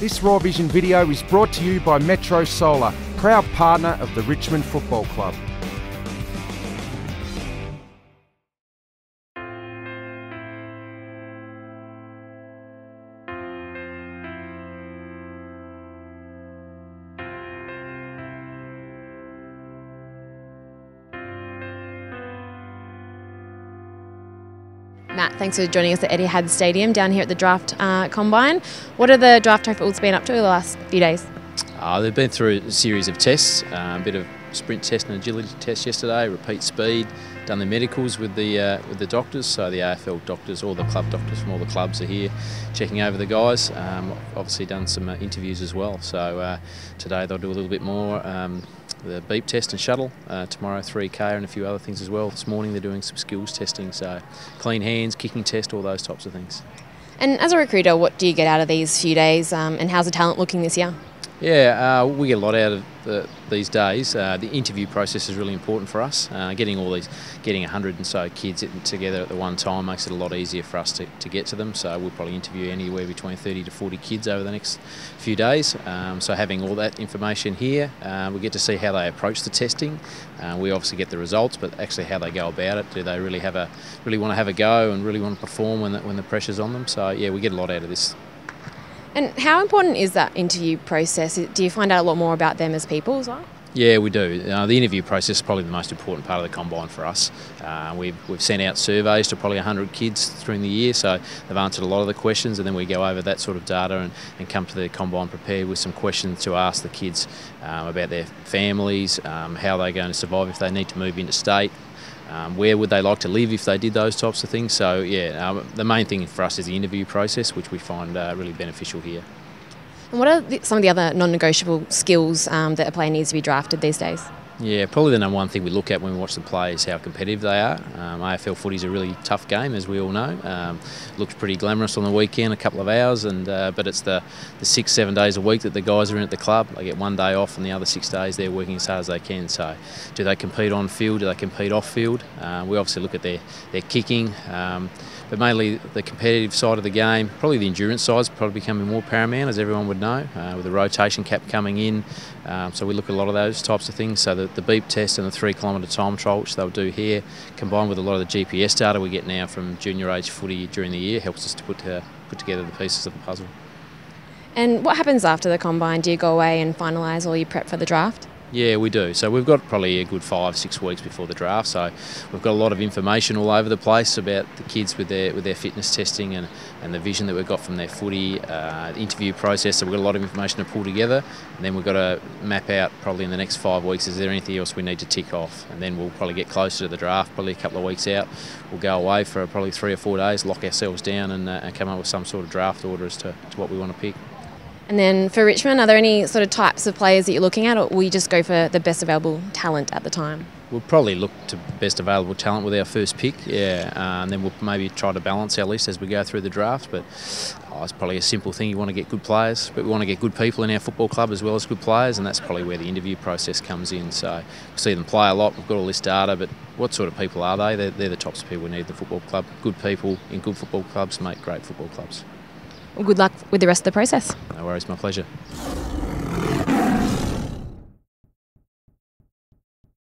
This Raw Vision video is brought to you by Metro Solar, proud partner of the Richmond Football Club. Matt, thanks for joining us at Etihad Stadium down here at the Draft Combine. What have the draft hopefuls been up to the last few days? They've been through a series of tests, a bit of sprint test and agility test yesterday, repeat speed, done the medicals with the doctors, so the AFL doctors, all the club doctors from all the clubs are here checking over the guys. Obviously done some interviews as well, so today they'll do a little bit more. The beep test and shuttle, tomorrow 3K and a few other things as well. This morning they're doing some skills testing, so clean hands, kicking test, all those types of things. And as a recruiter, what do you get out of these few days, and how's the talent looking this year? Yeah, we get a lot out of these days. The interview process is really important for us. Getting 100 and so kids together at the one time makes it a lot easier for us to get to them. So we'll probably interview anywhere between 30 to 40 kids over the next few days. So having all that information here, we get to see how they approach the testing. We obviously get the results, but actually how they go about it. Do they really want to have a go and really want to perform when the pressure's on them? So yeah, we get a lot out of this. And how important is that interview process? Do you find out a lot more about them as people as well? Yeah, we do. The interview process is probably the most important part of the combine for us. We've sent out surveys to probably 100 kids through the year, so they've answered a lot of the questions, and then we go over that sort of data and come to the combine prepared with some questions to ask the kids about their families, how they're going to survive if they need to move interstate. Where would they like to live if they did those types of things? So yeah, the main thing for us is the interview process, which we find really beneficial here. And what are some of the other non-negotiable skills that a player needs to be drafted these days? Yeah, probably the number one thing we look at when we watch the play is how competitive they are. AFL footy is a really tough game, as we all know. Looks pretty glamorous on the weekend, a couple of hours, but it's the 6-7 days a week that the guys are in at the club. They get one day off, and the other 6 days they're working as hard as they can. So, do they compete on field? Do they compete off field? We obviously look at their kicking. But mainly the competitive side of the game, probably the endurance side is probably becoming more paramount, as everyone would know, with the rotation cap coming in. So we look at a lot of those types of things. So the beep test and the 3 kilometre time trial, which they'll do here, combined with a lot of the GPS data we get now from junior age footy during the year, helps us to put together the pieces of the puzzle. And what happens after the combine? Do you go away and finalise all your prep for the draft? Yeah, we do. So we've got probably a good 5-6 weeks before the draft. So we've got a lot of information all over the place about the kids with their fitness testing and the vision that we've got from their footy, interview process. So we've got a lot of information to pull together, and then we've got to map out probably in the next 5 weeks, is there anything else we need to tick off? And then we'll probably get closer to the draft, probably a couple of weeks out. We'll go away for probably 3 or 4 days, lock ourselves down and come up with some sort of draft order as to what we want to pick. And then for Richmond, are there any sort of types of players that you're looking at, or will you just go for the best available talent at the time? We'll probably look to best available talent with our first pick, yeah, and then we'll maybe try to balance our list as we go through the draft. But it's probably a simple thing. You want to get good players, but we want to get good people in our football club as well as good players, and that's probably where the interview process comes in. So we see them play a lot. We've got all this data, but what sort of people are they? They're the types of people we need at the football club. Good people in good football clubs make great football clubs. Well, good luck with the rest of the process. No worries, my pleasure.